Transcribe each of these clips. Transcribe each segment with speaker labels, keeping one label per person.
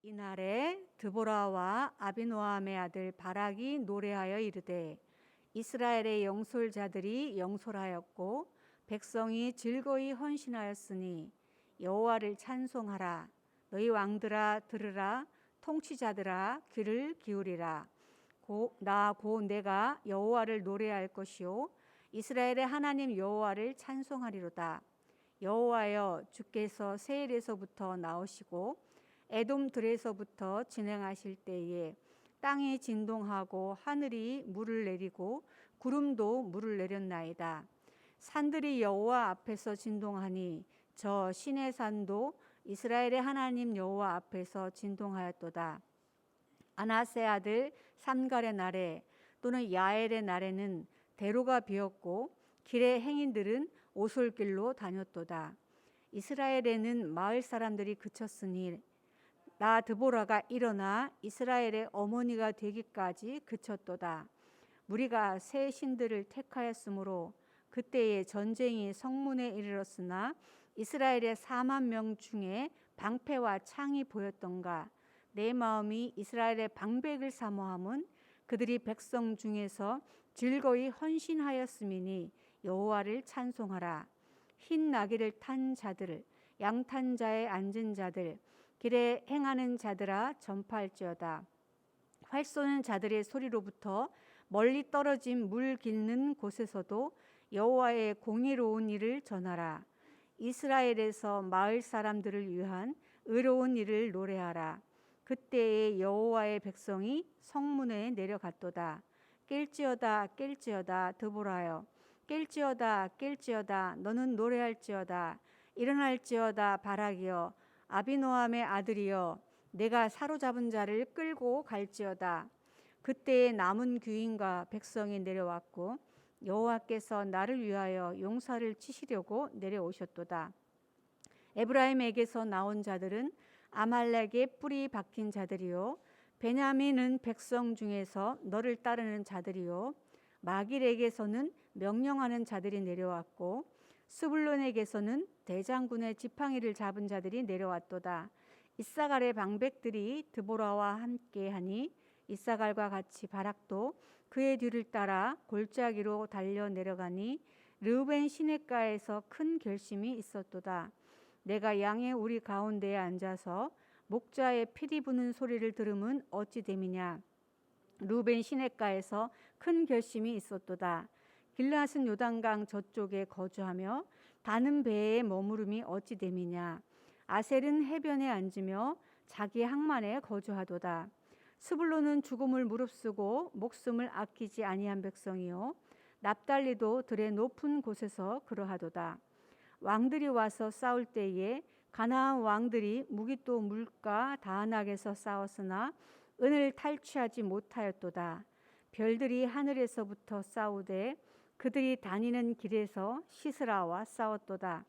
Speaker 1: 이날에 드보라와 아비노함의 아들 바락이 노래하여 이르되 이스라엘의 영솔자들이 영솔하였고 백성이 즐거이 헌신하였으니 여호와를 찬송하라. 너희 왕들아 들으라. 통치자들아 귀를 기울이라. 나 곧 내가 여호와를 노래할 것이요 이스라엘의 하나님 여호와를 찬송하리로다. 여호와여, 주께서 세일에서부터 나오시고 에돔 들에서부터 진행하실 때에 땅이 진동하고 하늘이 물을 내리고 구름도 물을 내렸나이다. 산들이 여호와 앞에서 진동하니 저 시내 산도 이스라엘의 하나님 여호와 앞에서 진동하였도다. 아나세 아들 삼갈의 날에 또는 야엘의 날에는 대로가 비었고 길의 행인들은 오솔길로 다녔도다. 이스라엘에는 마을 사람들이 그쳤으니 나 드보라가 일어나 이스라엘의 어머니가 되기까지 그쳤도다. 무리가 새 신들을 택하였으므로 그때에 전쟁이 성문에 이르렀으나 이스라엘의 4만 명 중에 방패와 창이 보였던가. 내 마음이 이스라엘의 방백을 사모함은 그들이 백성 중에서 즐거이 헌신하였음이니 여호와를 찬송하라. 흰 나귀를 탄 자들, 양탄 자에 앉은 자들, 길에 행하는 자들아 전파할지어다. 활 쏘는 자들의 소리로부터 멀리 떨어진 물 길는 곳에서도 여호와의 공의로운 일을 전하라. 이스라엘에서 마을 사람들을 위한 의로운 일을 노래하라. 그때에 여호와의 백성이 성문에 내려갔도다. 깰지어다 깰지어다 드보라여, 깰지어다 깰지어다 너는 노래할지어다. 일어날지어다 바락이여, 아비노함의 아들이여, 내가 사로잡은 자를 끌고 갈지어다. 그때에 남은 귀인과 백성이 내려왔고 여호와께서 나를 위하여 용사를 치시려고 내려오셨도다. 에브라임에게서 나온 자들은 아말렉의 뿌리 박힌 자들이요, 베냐민은 백성 중에서 너를 따르는 자들이요, 마길에게서는 명령하는 자들이 내려왔고 스불론에게서는 대장군의 지팡이를 잡은 자들이 내려왔도다. 이사갈의 방백들이 드보라와 함께하니 이사갈과 같이 바락도 그의 뒤를 따라 골짜기로 달려 내려가니 르우벤 시냇가에서 큰 결심이 있었도다. 내가 양의 우리 가운데에 앉아서 목자의 피리 부는 소리를 들으면 어찌 됨이냐. 르우벤 시냇가에서 큰 결심이 있었도다. 길앗은 요단강 저쪽에 거주하며 다는 배에 머무름이 어찌 됨이냐. 아셀은 해변에 앉으며 자기 항만에 거주하도다. 스불론은 죽음을 무릅쓰고 목숨을 아끼지 아니한 백성이요, 납달리도 들의 높은 곳에서 그러하도다. 왕들이 와서 싸울 때에 가나안 왕들이 무기또 물가 다한악에서 싸웠으나 은을 탈취하지 못하였도다. 별들이 하늘에서부터 싸우되 그들이 다니는 길에서 시스라와 싸웠도다.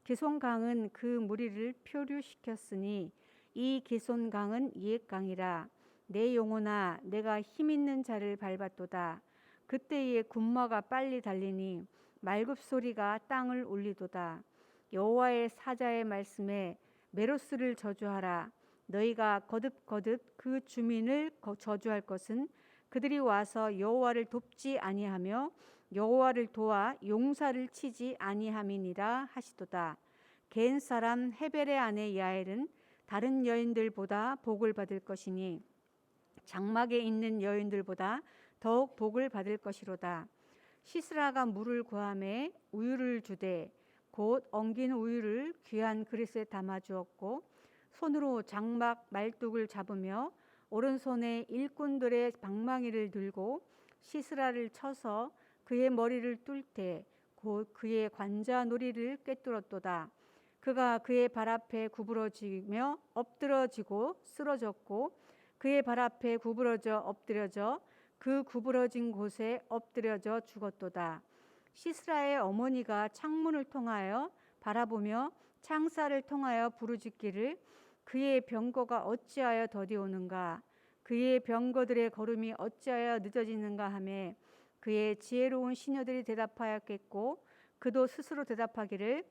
Speaker 1: 기손강은 그 무리를 표류시켰으니 이 기손강은 이엣강이라. 내 영혼아, 내가 힘있는 자를 밟았도다. 그때에 군마가 빨리 달리니 말굽소리가 땅을 울리도다. 여호와의 사자의 말씀에 메로스를 저주하라. 너희가 거듭거듭 그 주민을 저주할 것은 그들이 와서 여호와를 돕지 아니하며 여호와를 도와 용사를 치지 아니함이니라 하시도다. 겐 사람 헤벨의 아내 야엘은 다른 여인들보다 복을 받을 것이니 장막에 있는 여인들보다 더욱 복을 받을 것이로다. 시스라가 물을 구하매 우유를 주되 곧 엉긴 우유를 귀한 그릇에 담아 주었고 손으로 장막 말뚝을 잡으며 오른손에 일꾼들의 방망이를 들고 시스라를 쳐서 그의 머리를 뚫되 곧 그의 관자놀이를 꿰뚫었도다. 그가 그의 발 앞에 구부러지며 엎드러지고 쓰러졌고 그의 발 앞에 구부러져 엎드려져 그 구부러진 곳에 엎드려져 죽었도다. 시스라의 어머니가 창문을 통하여 바라보며 창살을 통하여 부르짖기를 그의 병거가 어찌하여 더디 오는가, 그의 병거들의 걸음이 어찌하여 늦어지는가 하며 그의 지혜로운 시녀들이 대답하였겠고 그도 스스로 대답하기를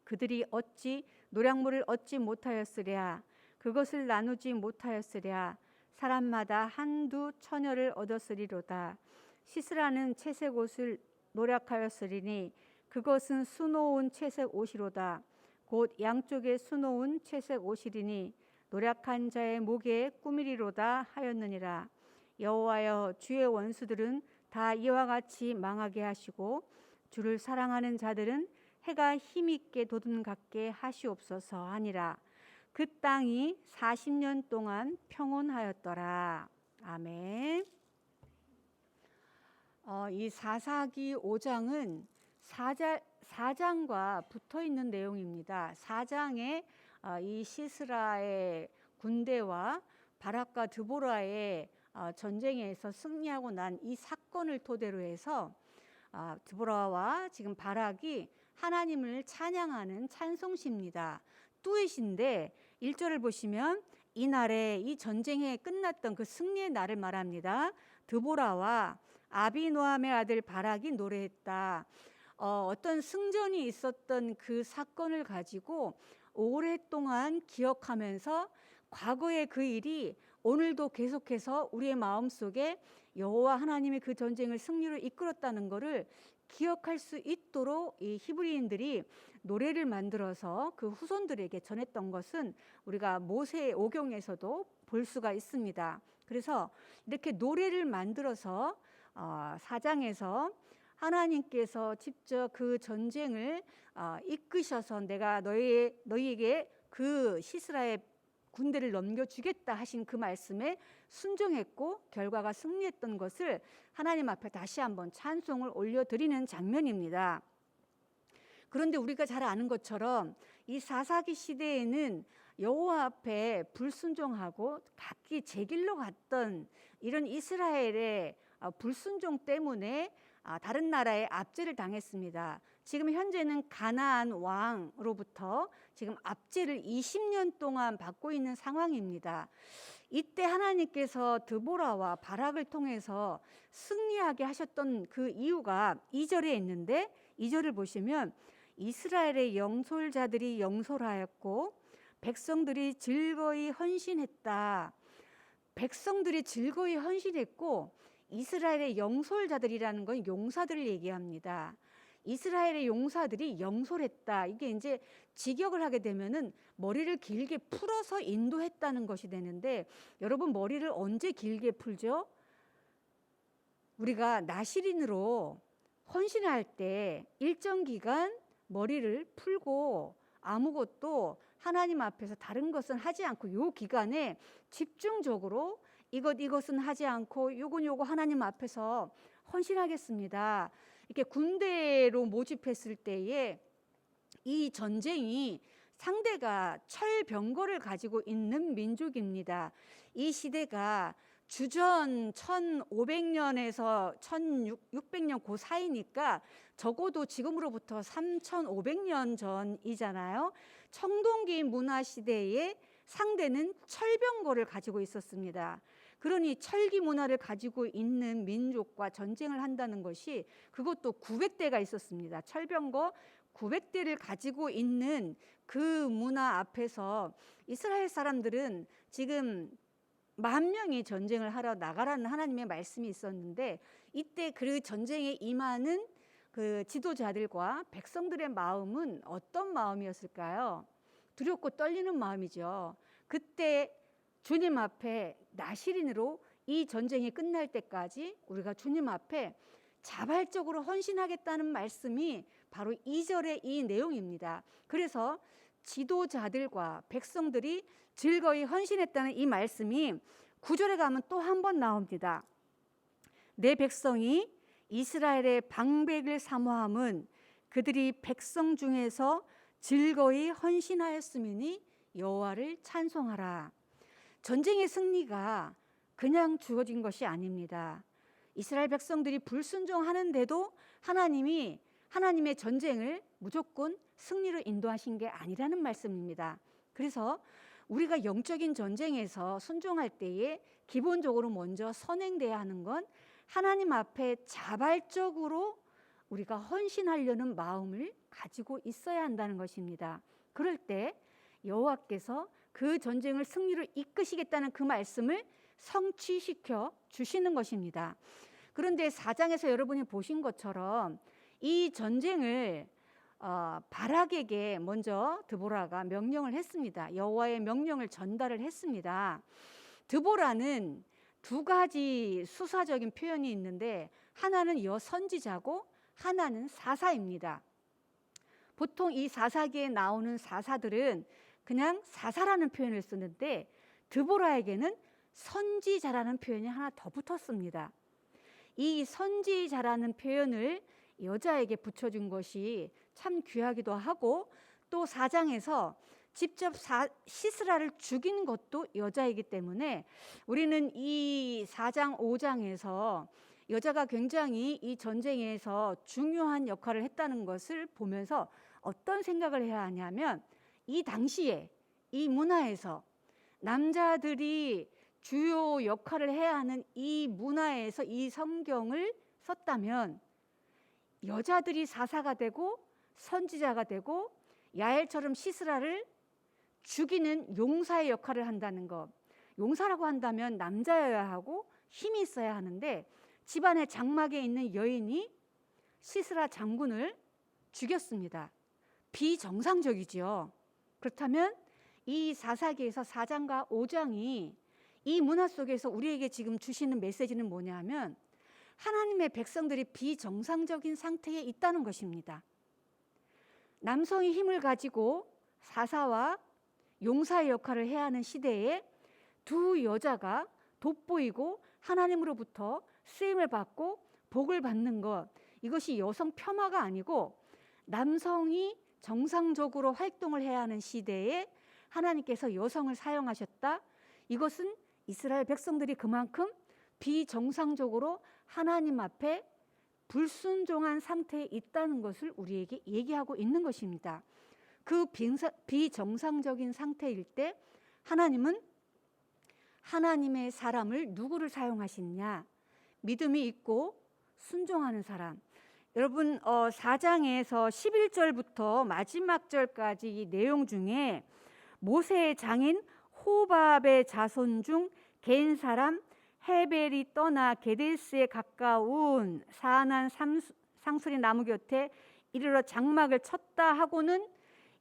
Speaker 1: 그들이 어찌 노량물을 얻지 못하였으랴. 그것을 나누지 못하였으랴. 사람마다 한두 처녀를 얻었으리로다. 시스라는 채색 옷을 노력하였으리니 그것은 수놓은 채색 옷이로다. 곧 양쪽에 수놓은 채색 옷이리니 노력한 자의 목에 꾸미리로다 하였느니라. 여호와여, 주의 원수들은 다 이와 같이 망하게 하시고 주를 사랑하는 자들은 해가 힘있게 돋음같게 하시옵소서 하니라. 그 땅이 40년 동안 평온하였더라. 아멘. 이 사사기 5장은 4장과 붙어 있는 내용입니다. 4장에 이 시스라의 군대와 바락과 드보라의 전쟁에서 승리하고 난 이 사건을 토대로 해서 드보라와 지금 바락이 하나님을 찬양하는 찬송시입니다. 뚜엣인데 1절을 보시면 이날에 이 전쟁에 끝났던 그 승리의 날을 말합니다. 드보라와 아비노함의 아들 바락이 노래했다. 어떤 승전이 있었던 그 사건을 가지고 오랫동안 기억하면서 과거의 그 일이 오늘도 계속해서 우리의 마음속에 여호와 하나님의 그 전쟁을 승리로 이끌었다는 것을 기억할 수 있도록 이 히브리인들이 노래를 만들어서 그 후손들에게 전했던 것은 우리가 모세 오경에서도 볼 수가 있습니다. 그래서 이렇게 노래를 만들어서 4장에서 하나님께서 직접 그 전쟁을 이끄셔서 내가 너희에게 그 시스라의 군대를 넘겨주겠다 하신 그 말씀에 순종했고 결과가 승리했던 것을 하나님 앞에 다시 한번 찬송을 올려드리는 장면입니다. 그런데 우리가 잘 아는 것처럼 이 사사기 시대에는 여호와 앞에 불순종하고 각기 제 길로 갔던 이런 이스라엘의 불순종 때문에 다른 나라에 압제를 당했습니다. 지금 현재는 가나안 왕으로부터 지금 압제를 20년 동안 받고 있는 상황입니다. 이때 하나님께서 드보라와 바락을 통해서 승리하게 하셨던 그 이유가 2절에 있는데 2절을 보시면 이스라엘의 영솔자들이 영솔하였고 백성들이 즐거이 헌신했다. 백성들이 즐거이 헌신했고 이스라엘의 영솔자들이라는 건 용사들을 얘기합니다. 이스라엘의 용사들이 영솔했다. 이게 이제 직역을 하게 되면은 머리를 길게 풀어서 인도했다는 것이 되는데 여러분 머리를 언제 길게 풀죠? 우리가 나시린으로 헌신할 때 일정 기간 머리를 풀고 아무것도 하나님 앞에서 다른 것은 하지 않고 요 기간에 집중적으로 이것은 하지 않고 요거 하나님 앞에서 헌신하겠습니다. 이렇게 군대로 모집했을 때에 이 전쟁이 상대가 철병거를 가지고 있는 민족입니다. 이 시대가 주전 1500년에서 1600년 그 사이니까 적어도 지금으로부터 3500년 전이잖아요. 청동기 문화 시대에 상대는 철병거를 가지고 있었습니다. 그러니 철기 문화를 가지고 있는 민족과 전쟁을 한다는 것이 그것도 900대가 있었습니다. 철병거 900대를 가지고 있는 그 문화 앞에서 이스라엘 사람들은 지금 10,000명이 전쟁을 하러 나가라는 하나님의 말씀이 있었는데 이때 그 전쟁에 임하는 그 지도자들과 백성들의 마음은 어떤 마음이었을까요? 두렵고 떨리는 마음이죠. 그때 주님 앞에 나시린으로 이 전쟁이 끝날 때까지 우리가 주님 앞에 자발적으로 헌신하겠다는 말씀이 바로 2절의 이 내용입니다. 그래서 지도자들과 백성들이 즐거이 헌신했다는 이 말씀이 9절에 가면 또 한 번 나옵니다. 내 백성이 이스라엘의 방백을 사모함은 그들이 백성 중에서 즐거이 헌신하였음이니 여호와를 찬송하라. 전쟁의 승리가 그냥 주어진 것이 아닙니다. 이스라엘 백성들이 불순종하는데도 하나님이 하나님의 전쟁을 무조건 승리로 인도하신 게 아니라는 말씀입니다. 그래서 우리가 영적인 전쟁에서 순종할 때에 기본적으로 먼저 선행돼야 하는 건 하나님 앞에 자발적으로 우리가 헌신하려는 마음을 가지고 있어야 한다는 것입니다. 그럴 때 여호와께서 그 전쟁을 승리로 이끄시겠다는 그 말씀을 성취시켜 주시는 것입니다. 그런데 4장에서 여러분이 보신 것처럼 이 전쟁을 바락에게 먼저 드보라가 명령을 했습니다. 여호와의 명령을 전달을 했습니다. 드보라는 두 가지 수사적인 표현이 있는데 하나는 여선지자고 하나는 사사입니다. 보통 이 사사기에 나오는 사사들은 그냥 사사라는 표현을 쓰는데 드보라에게는 선지자라는 표현이 하나 더 붙었습니다. 이 선지자라는 표현을 여자에게 붙여준 것이 참 귀하기도 하고, 또 4장에서 직접 시스라를 죽인 것도 여자이기 때문에 우리는 이 4장 5장에서 여자가 굉장히 이 전쟁에서 중요한 역할을 했다는 것을 보면서 어떤 생각을 해야 하냐면, 이 당시에 이 문화에서 남자들이 주요 역할을 해야 하는 이 문화에서 이 성경을 썼다면 여자들이 사사가 되고 선지자가 되고 야엘처럼 시스라를 죽이는 용사의 역할을 한다는 것. 용사라고 한다면 남자여야 하고 힘이 있어야 하는데 집안의 장막에 있는 여인이 시스라 장군을 죽였습니다. 비정상적이지요. 그렇다면 이 사사기에서 4장과 5장이 이 문화 속에서 우리에게 지금 주시는 메시지는 뭐냐면, 하나님의 백성들이 비정상적인 상태에 있다는 것입니다. 남성이 힘을 가지고 사사와 용사의 역할을 해야 하는 시대에 두 여자가 돋보이고 하나님으로부터 쓰임을 받고 복을 받는 것, 이것이 여성 폄하가 아니고 남성이 정상적으로 활동을 해야 하는 시대에 하나님께서 여성을 사용하셨다. 이것은 이스라엘 백성들이 그만큼 비정상적으로 하나님 앞에 불순종한 상태에 있다는 것을 우리에게 얘기하고 있는 것입니다. 그 비정상적인 상태일 때 하나님은 하나님의 사람을 누구를 사용하시느냐? 믿음이 있고 순종하는 사람. 여러분 4장에서 11절부터 마지막 절까지 이 내용 중에 모세의 장인 호밥의 자손 중 겐 사람 헤벨이 떠나 게데스에 가까운 사난 상수리 나무 곁에 이르러 장막을 쳤다 하고는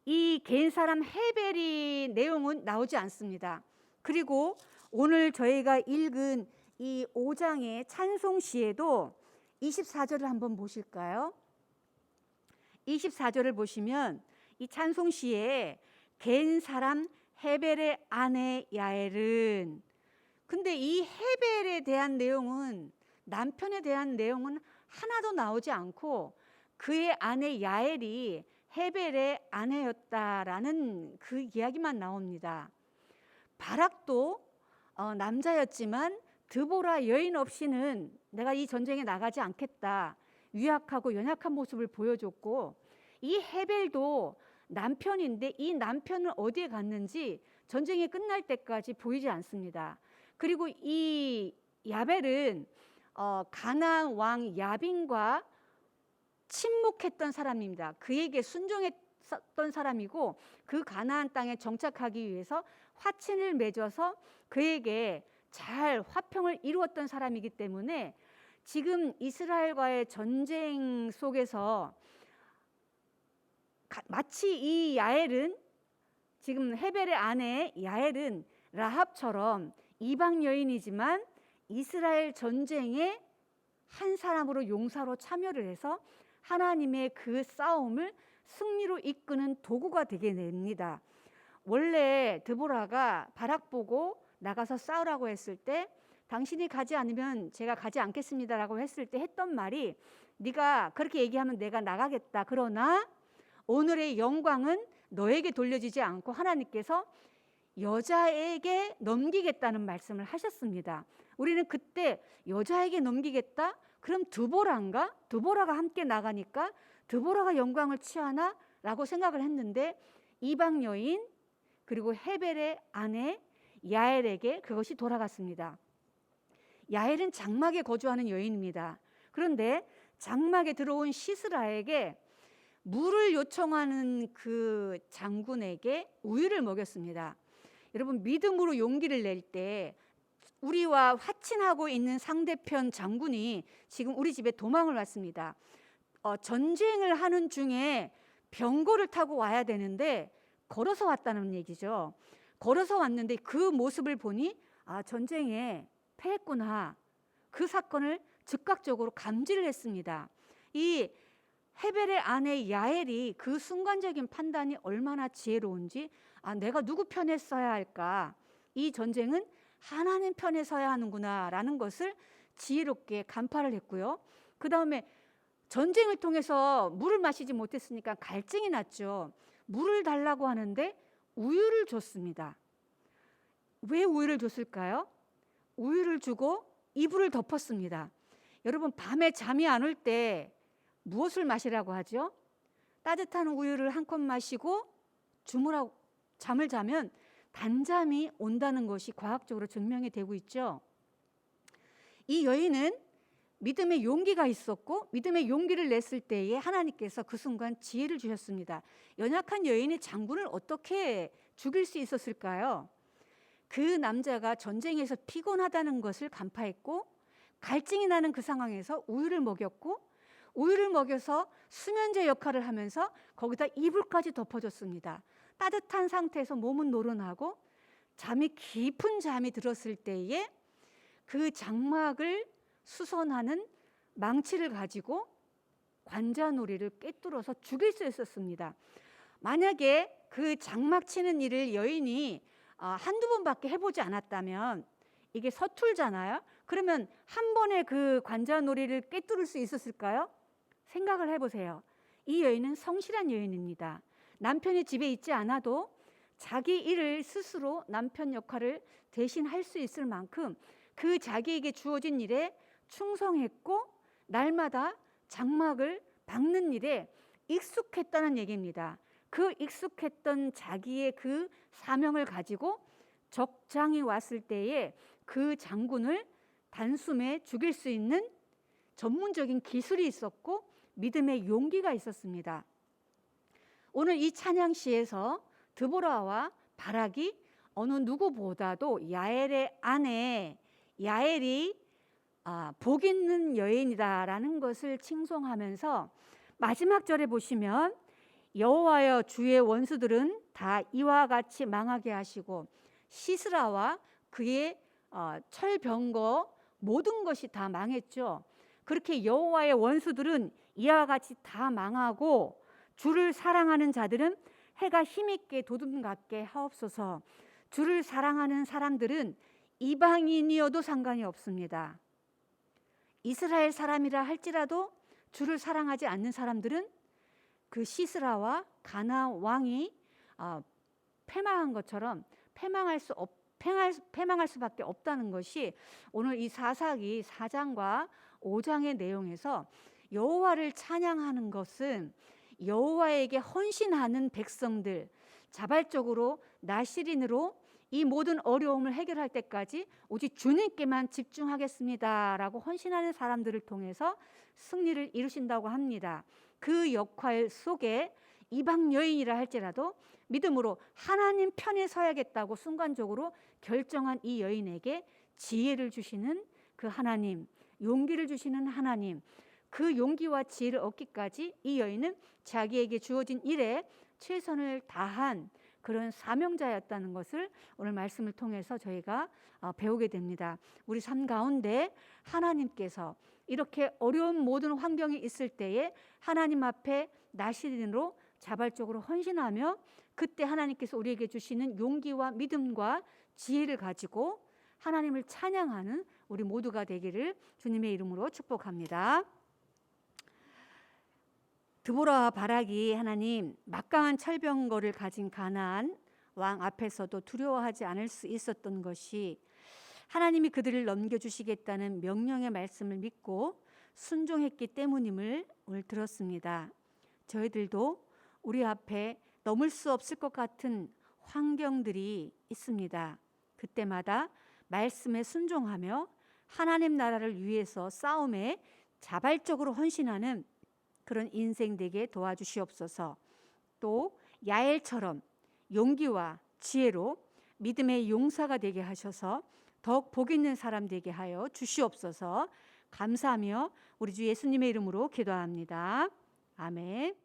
Speaker 1: 이 겐 사람 헤벨이 내용은 나오지 않습니다. 그리고 오늘 저희가 읽은 이 5장의 찬송시에도 24절을 한번 보실까요? 24절을 보시면 이 찬송시에 겐 사람 헤벨의 아내 야엘은, 근데 이 헤벨에 대한 내용은, 남편에 대한 내용은 하나도 나오지 않고 그의 아내 야엘이 헤벨의 아내였다라는 그 이야기만 나옵니다. 바락도 남자였지만 드보라 여인 없이는 내가 이 전쟁에 나가지 않겠다, 유약하고 연약한 모습을 보여줬고, 이 헤벨도 남편인데 이 남편은 어디에 갔는지 전쟁이 끝날 때까지 보이지 않습니다. 그리고 이 야벨은 가나안 왕 야빈과 침묵했던 사람입니다. 그에게 순종했던 사람이고 그 가나안 땅에 정착하기 위해서 화친을 맺어서 그에게 잘 화평을 이루었던 사람이기 때문에 지금 이스라엘과의 전쟁 속에서 마치 이 야엘은, 지금 헤벨의 아내 야엘은 라합처럼 이방 여인이지만 이스라엘 전쟁에 한 사람으로 용사로 참여를 해서 하나님의 그 싸움을 승리로 이끄는 도구가 되게 됩니다. 원래 드보라가 바락 보고 나가서 싸우라고 했을 때, 당신이 가지 않으면 제가 가지 않겠습니다라고 했을 때 했던 말이, 네가 그렇게 얘기하면 내가 나가겠다. 그러나 오늘의 영광은 너에게 돌려지지 않고 하나님께서 여자에게 넘기겠다는 말씀을 하셨습니다. 우리는 그때 여자에게 넘기겠다? 그럼 드보라가 함께 나가니까 드보라가 영광을 취하나? 라고 생각을 했는데 이방 여인 그리고 헤벨의 아내 야엘에게 그것이 돌아갔습니다. 야엘은 장막에 거주하는 여인입니다. 그런데 장막에 들어온 시스라에게 물을 요청하는 그 장군에게 우유를 먹였습니다. 여러분, 믿음으로 용기를 낼 때 우리와 화친하고 있는 상대편 장군이 지금 우리 집에 도망을 왔습니다. 전쟁을 하는 중에 병거를 타고 와야 되는데 걸어서 왔다는 얘기죠. 걸어서 왔는데 그 모습을 보니 전쟁에 패했구나. 그 사건을 즉각적으로 감지를 했습니다. 이 헤벨의 아내 야엘이 그 순간적인 판단이 얼마나 지혜로운지, 내가 누구 편에 서야 할까? 이 전쟁은 하나님 편에 서야 하는구나 라는 것을 지혜롭게 간파를 했고요. 그 다음에 전쟁을 통해서 물을 마시지 못했으니까 갈증이 났죠. 물을 달라고 하는데 우유를 줬습니다. 왜 우유를 줬을까요? 우유를 주고 이불을 덮었습니다. 여러분, 밤에 잠이 안 올 때 무엇을 마시라고 하죠? 따뜻한 우유를 한 컵 마시고 잠을 자면 단잠이 온다는 것이 과학적으로 증명이 되고 있죠. 이 여인은 믿음의 용기가 있었고 믿음의 용기를 냈을 때에 하나님께서 그 순간 지혜를 주셨습니다. 연약한 여인이 장군을 어떻게 죽일 수 있었을까요? 그 남자가 전쟁에서 피곤하다는 것을 간파했고 갈증이 나는 그 상황에서 우유를 먹였고 우유를 먹여서 수면제 역할을 하면서 거기다 이불까지 덮어줬습니다. 따뜻한 상태에서 몸은 노른하고 깊은 잠이 들었을 때에 그 장막을 수선하는 망치를 가지고 관자놀이를 꿰뚫어서 죽일 수 있었습니다. 만약에 그 장막 치는 일을 여인이 한두 번밖에 해보지 않았다면 이게 서툴잖아요. 그러면 한 번에 그 관자놀이를 꿰뚫을 수 있었을까요? 생각을 해보세요. 이 여인은 성실한 여인입니다. 남편이 집에 있지 않아도 자기 일을 스스로 남편 역할을 대신 할 수 있을 만큼 그 자기에게 주어진 일에 충성했고 날마다 장막을 박는 일에 익숙했다는 얘기입니다. 그 익숙했던 자기의 그 사명을 가지고 적장이 왔을 때에 그 장군을 단숨에 죽일 수 있는 전문적인 기술이 있었고 믿음의 용기가 있었습니다. 오늘 이 찬양시에서 드보라와 바락이 어느 누구보다도 야엘의 아내 야엘이 복 있는 여인이다라는 것을 칭송하면서 마지막 절에 보시면 여호와여 주의 원수들은 다 이와 같이 망하게 하시고 시스라와 그의 철병거 모든 것이 다 망했죠. 그렇게 여호와의 원수들은 이와 같이 다 망하고 주를 사랑하는 자들은 해가 힘있게 도둠같게 하옵소서. 주를 사랑하는 사람들은 이방인이어도 상관이 없습니다. 이스라엘 사람이라 할지라도 주를 사랑하지 않는 사람들은 그 시스라와 가나안 왕이 패망한 것처럼 패망할 수밖에 없다는 것이 오늘 이 사사기 4장과 5장의 내용에서 여호와를 찬양하는 것은 여호와에게 헌신하는 백성들, 자발적으로 나시린으로 이 모든 어려움을 해결할 때까지 오직 주님께만 집중하겠습니다라고 헌신하는 사람들을 통해서 승리를 이루신다고 합니다. 그 역할 속에 이방 여인이라 할지라도 믿음으로 하나님 편에 서야겠다고 순간적으로 결정한 이 여인에게 지혜를 주시는 그 하나님, 용기를 주시는 하나님, 그 용기와 지혜를 얻기까지 이 여인은 자기에게 주어진 일에 최선을 다한 그런 사명자였다는 것을 오늘 말씀을 통해서 저희가 배우게 됩니다. 우리 삶 가운데 하나님께서 이렇게 어려운 모든 환경이 있을 때에 하나님 앞에 나시린으로 자발적으로 헌신하며 그때 하나님께서 우리에게 주시는 용기와 믿음과 지혜를 가지고 하나님을 찬양하는 우리 모두가 되기를 주님의 이름으로 축복합니다. 드보라와 바락이 하나님 막강한 철병거를 가진 가나안 왕 앞에서도 두려워하지 않을 수 있었던 것이 하나님이 그들을 넘겨주시겠다는 명령의 말씀을 믿고 순종했기 때문임을 오늘 들었습니다. 저희들도 우리 앞에 넘을 수 없을 것 같은 환경들이 있습니다. 그때마다 말씀에 순종하며 하나님 나라를 위해서 싸움에 자발적으로 헌신하는 그런 인생 되게 도와주시옵소서. 또 야엘처럼 용기와 지혜로 믿음의 용사가 되게 하셔서 더욱 복 있는 사람 되게 하여 주시옵소서. 감사하며 우리 주 예수님의 이름으로 기도합니다. 아멘.